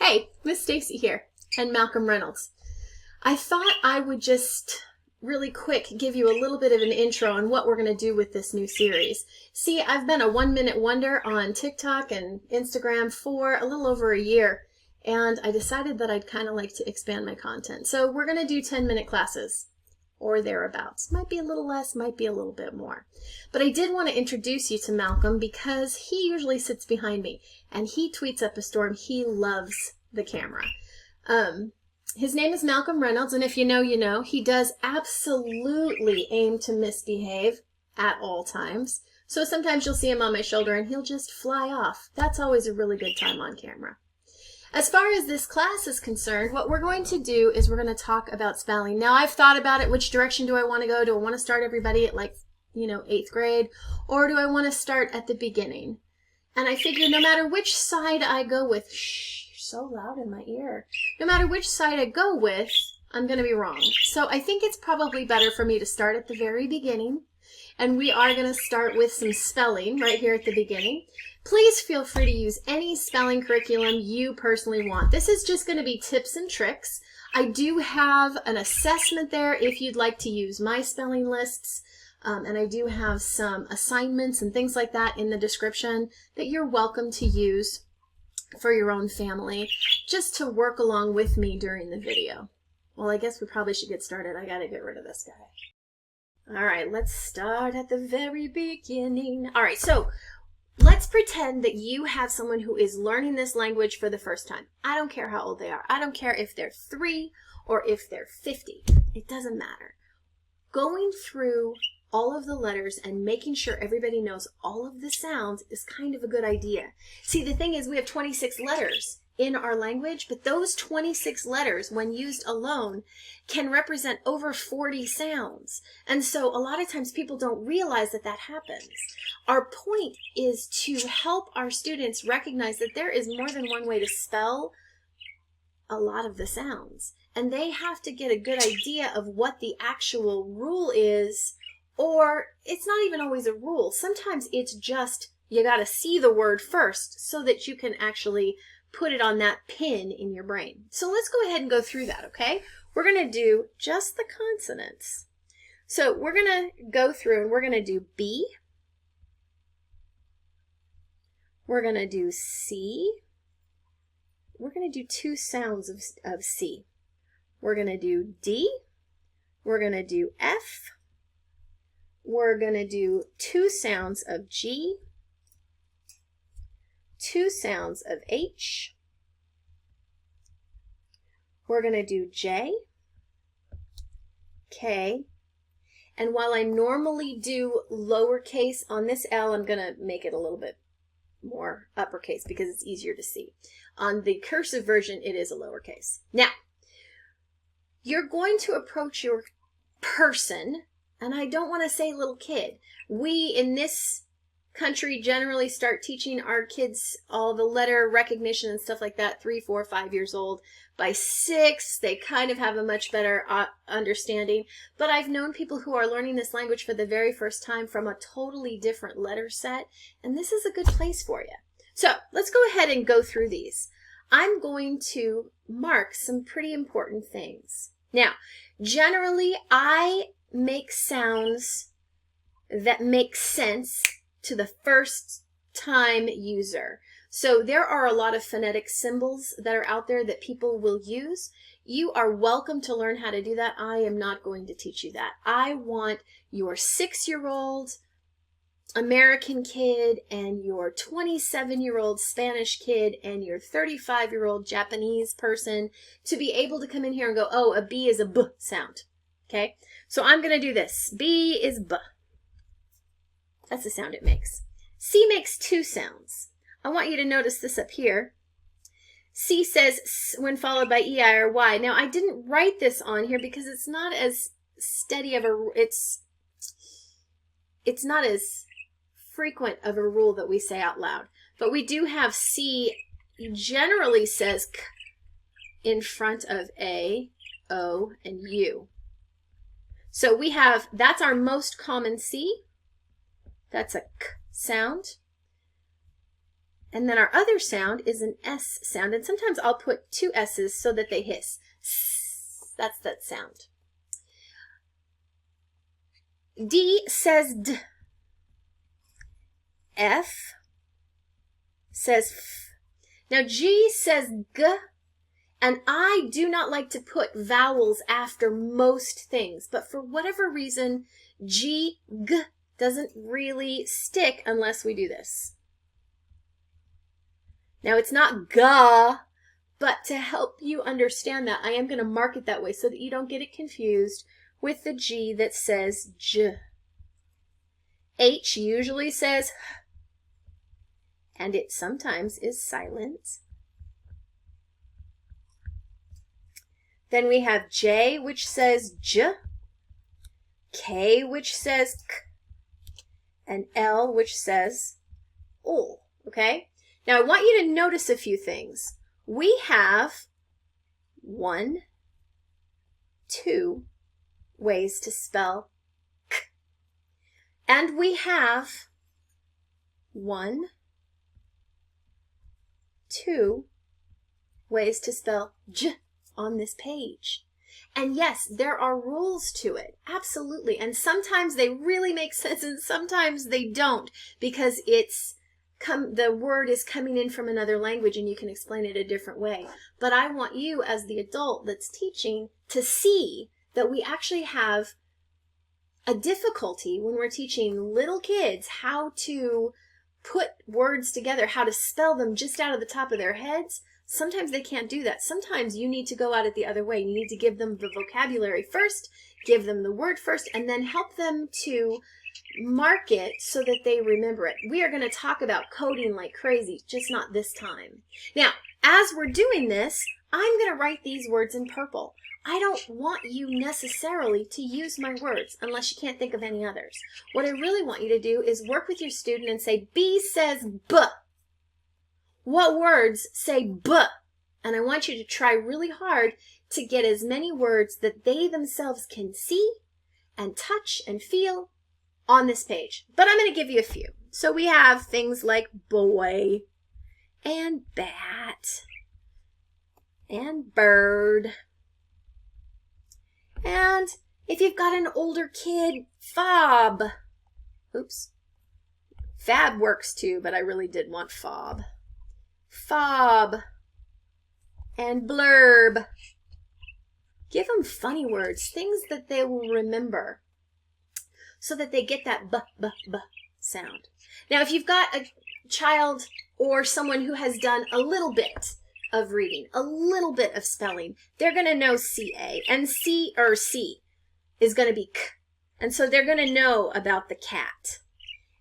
Hey, Miss Stacy here, and Malcolm Reynolds. I thought I would just really quick give you a little bit of an intro on what we're going to do with this new series. See, I've been a 1-minute wonder on TikTok and Instagram for a little over a year, and I decided that I'd kind of like to expand my content. So we're going to do 10-minute classes, or thereabouts. Might be a little less, might be a little bit more. But I did want to introduce you to Malcolm because he usually sits behind me, and he tweets up a storm. He loves the camera. His name is Malcolm Reynolds, and if you know, you know. He does absolutely aim to misbehave at all times. So sometimes you'll see him on my shoulder and he'll just fly off. That's always a really good time on camera. As far as this class is concerned, what we're going to do is we're going to talk about spelling. Now, I've thought about it. Which direction do I want to go? Do I want to start everybody at 8th grade? Or do I want to start at the beginning? And I figure no matter which side I go with, so loud in my ear. No matter which side I go with, I'm going to be wrong. So I think it's probably better for me to start at the very beginning. And we are going to start with some spelling right here at the beginning. Please feel free to use any spelling curriculum you personally want. This is just going to be tips and tricks. I do have an assessment there if you'd like to use my spelling lists. And I do have some assignments and things like that in the description that you're welcome to use for your own family, just to work along with me during the video. Well, I guess we probably should get started. I gotta get rid of this guy. All right, let's start at the very beginning. All right, so let's pretend that you have someone who is learning this language for the first time. I don't care how old they are. I don't care if they're 3 or if they're 50. It doesn't matter. Going through all of the letters and making sure everybody knows all of the sounds is kind of a good idea. See, the thing is, we have 26 letters in our language, but those 26 letters, when used alone, can represent over 40 sounds. And so a lot of times people don't realize that that happens. Our point is to help our students recognize that there is more than one way to spell a lot of the sounds. And they have to get a good idea of what the actual rule is. Or it's not even always a rule. Sometimes it's just you got to see the word first so that you can actually put it on that pin in your brain. So let's go ahead and go through that, okay? We're going to do just the consonants. So we're going to go through and we're going to do B. We're going to do C. We're going to do 2 sounds of C. We're going to do D. We're going to do F. We're going to do 2 sounds of G, 2 sounds of H. We're going to do J, K, and while I normally do lowercase on this L, I'm going to make it a little bit more uppercase because it's easier to see. On the cursive version, it is a lowercase. Now, you're going to approach your person. And I don't want to say little kid. We in this country generally start teaching our kids all the letter recognition and stuff like that 3, 4, 5 years old. By 6, they kind of have a much better understanding. But I've known people who are learning this language for the very first time from a totally different letter set. And this is a good place for you. So let's go ahead and go through these. I'm going to mark some pretty important things. Now, generally, I make sounds that make sense to the first time user. So there are a lot of phonetic symbols that are out there that people will use. You are welcome to learn how to do that. I am not going to teach you that. I want your 6-year-old American kid and your 27-year-old Spanish kid and your 35-year-old Japanese person to be able to come in here and go, oh, a B is a B sound. Okay, so I'm going to do this. B is B. That's the sound it makes. C makes 2 sounds. I want you to notice this up here. C says S when followed by EI or Y. Now, I didn't write this on here because it's not as steady of a, it's not as frequent of a rule that we say out loud. But we do have C generally says K in front of A, O, and U. So we have, that's our most common C. That's a K sound. And then our other sound is an S sound. And sometimes I'll put two S's so that they hiss. That's that sound. D says D. F says F. Now G says G. And I do not like to put vowels after most things. But for whatever reason, G, G doesn't really stick unless we do this. Now it's not ga, but to help you understand that, I am going to mark it that way so that you don't get it confused with the G that says J. H usually says H, and it sometimes is silent. Then we have J, which says J, K, which says K, and L, which says L, okay? Now, I want you to notice a few things. We have 1, 2 ways to spell K. And we have 1, 2 ways to spell J on this page. And yes, there are rules to it, absolutely. And sometimes they really make sense and sometimes they don't, because the word is coming in from another language and you can explain it a different way. But I want you as the adult that's teaching to see that we actually have a difficulty when we're teaching little kids how to put words together, how to spell them just out of the top of their heads. Sometimes they can't do that. Sometimes you need to go at it the other way. You need to give them the vocabulary first, give them the word first, and then help them to mark it so that they remember it. We are going to talk about coding like crazy, just not this time. Now, as we're doing this, I'm going to write these words in purple. I don't want you necessarily to use my words unless you can't think of any others. What I really want you to do is work with your student and say, B says B. What words say B? And I want you to try really hard to get as many words that they themselves can see and touch and feel on this page. But I'm going to give you a few. So we have things like boy and bat and bird. And if you've got an older kid, fob. Oops. Fab works too, but I really did want fob. Fob and blurb. Give them funny words, things that they will remember so that they get that b sound. Now, if you've got a child or someone who has done a little bit of reading, a little bit of spelling, they're going to know CA, and C is going to be K. And so they're going to know about the cat.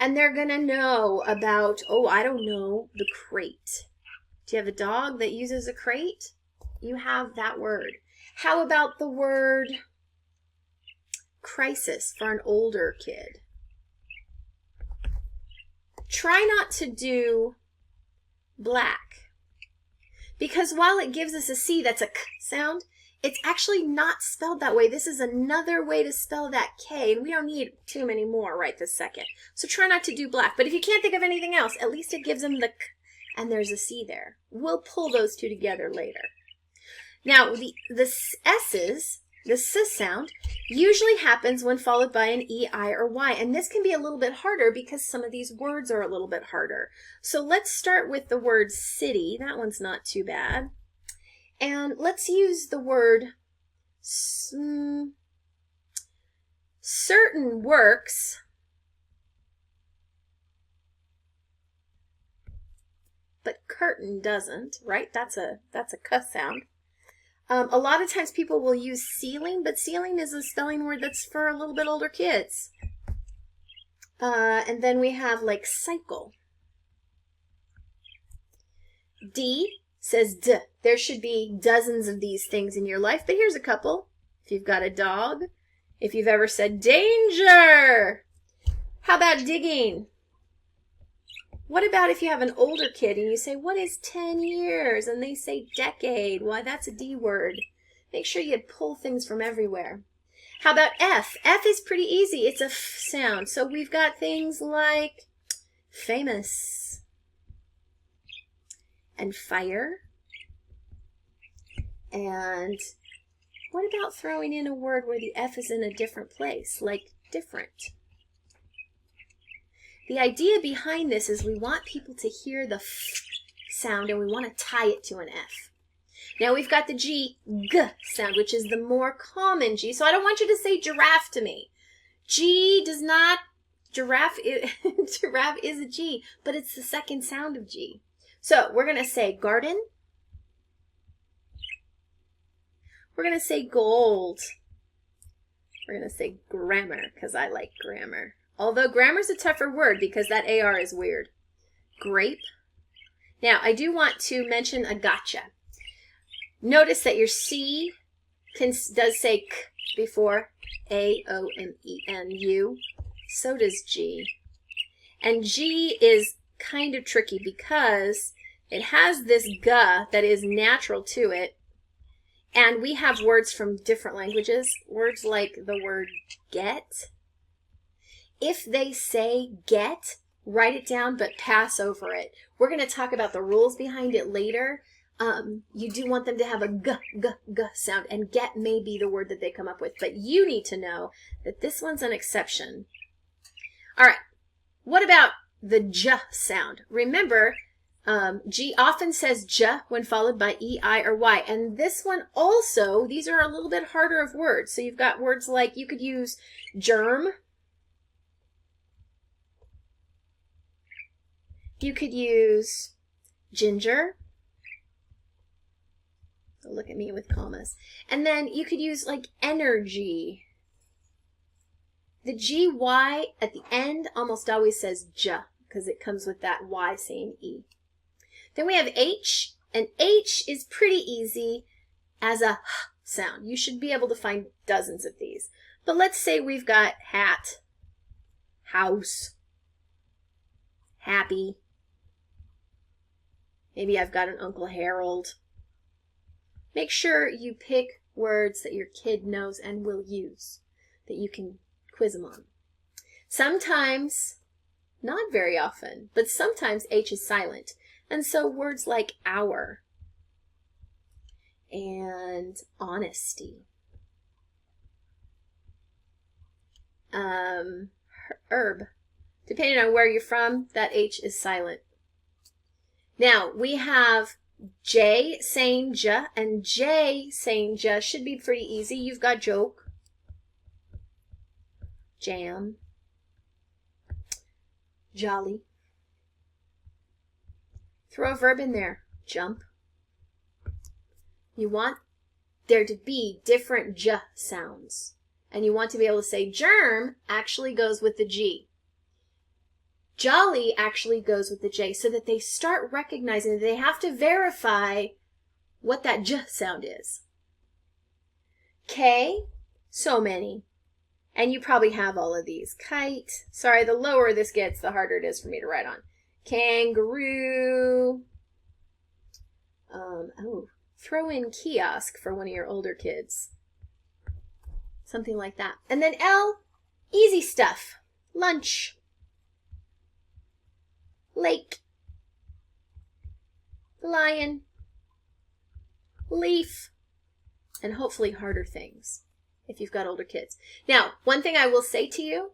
And they're going to know about, oh, I don't know, the crate. Do you have a dog that uses a crate? You have that word. How about the word crisis for an older kid? Try not to do black, because while it gives us a C that's a K sound, it's actually not spelled that way. This is another way to spell that K, and we don't need too many more right this second. So try not to do black. But if you can't think of anything else, at least it gives them the K, and there's a C there. We'll pull those two together later. Now, the S's, the S sound, usually happens when followed by an E, I, or Y. And this can be a little bit harder because some of these words are a little bit harder. So let's start with the word city. That one's not too bad. And let's use the word certain works. But curtain doesn't, right? That's a K sound. A lot of times people will use ceiling, but ceiling is a spelling word that's for a little bit older kids. And then we have like cycle. D says D. There should be dozens of these things in your life, but here's a couple. If you've got a dog, if you've ever said danger. How about digging? What about if you have an older kid and you say, what is 10 years? And they say decade. Why, that's a D word. Make sure you pull things from everywhere. How about F? F is pretty easy. It's a F sound. So we've got things like famous, and fire. And what about throwing in a word where the F is in a different place, like different? The idea behind this is we want people to hear the F sound and we want to tie it to an F. Now we've got the G, G sound, which is the more common G. So I don't want you to say giraffe to me. G does not, giraffe is a G, but it's the second sound of G. So we're going to say garden. We're going to say gold. We're going to say grammar, because I like grammar. Although grammar's a tougher word because that AR is weird. Grape. Now, I do want to mention a gotcha. Notice that your C does say K before A-O-M-E-N-U. So does G. And G is kind of tricky because it has this G that is natural to it. And we have words from different languages. Words like the word get. If they say get, write it down, but pass over it. We're going to talk about the rules behind it later. You do want them to have a G, G, G sound, and get may be the word that they come up with. But you need to know that this one's an exception. All right, what about the J sound? Remember, G often says J when followed by E, I, or Y. And this one also, these are a little bit harder of words. So you've got words like, you could use germ. You could use ginger. Don't look at me with commas. And then you could use like energy. The GY at the end almost always says J because it comes with that Y saying E. Then we have H, and H is pretty easy as a H sound. You should be able to find dozens of these. But let's say we've got hat, house, happy. Maybe I've got an Uncle Harold. Make sure you pick words that your kid knows and will use, that you can quiz them on. Sometimes, not very often, but sometimes H is silent. And so words like hour and honesty, herb, depending on where you're from, that H is silent. Now, we have J saying J and J saying J should be pretty easy. You've got joke, jam, jolly. Throw a verb in there, jump. You want there to be different J sounds. And you want to be able to say germ actually goes with the G. Jolly actually goes with the J, so that they start recognizing that they have to verify what that J sound is. K, so many. And you probably have all of these. Kite. Sorry, the lower this gets, the harder it is for me to write on. Kangaroo. Throw in kiosk for one of your older kids. Something like that. And then L, easy stuff. Lunch. Lake. Lion. Leaf. And hopefully harder things if you've got older kids. Now, one thing I will say to you,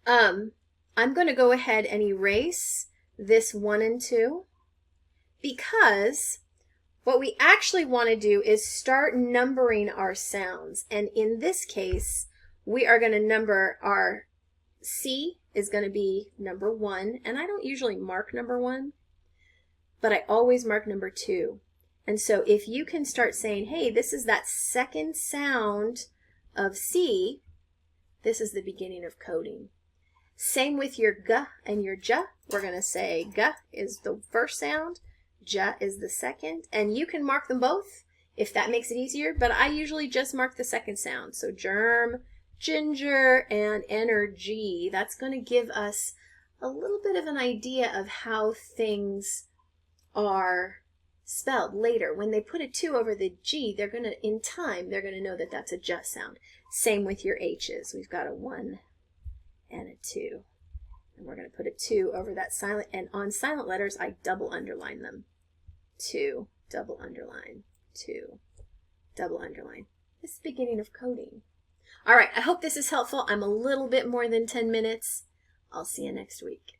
I'm going to go ahead and erase this 1 and 2 because what we actually want to do is start numbering our sounds. And in this case, we are going to number our C is going to be number 1. And I don't usually mark number 1, but I always mark number 2. And so if you can start saying, hey, this is that second sound of C, this is the beginning of coding. Same with your G and your J. We're going to say G is the first sound, J is the second, and you can mark them both if that makes it easier, but I usually just mark the second sound. So germ, ginger, and energy. That's going to give us a little bit of an idea of how things are spelled later. When they put a 2 over the G, they're going to, in time, they're going to know that that's a J sound. Same with your H's. We've got a 1 and a 2. And we're going to put a 2 over that silent, and on silent letters, I double underline them. 2, double underline, 2, double underline. This is the beginning of coding. All right, I hope this is helpful. I'm a little bit more than 10 minutes. I'll see you next week.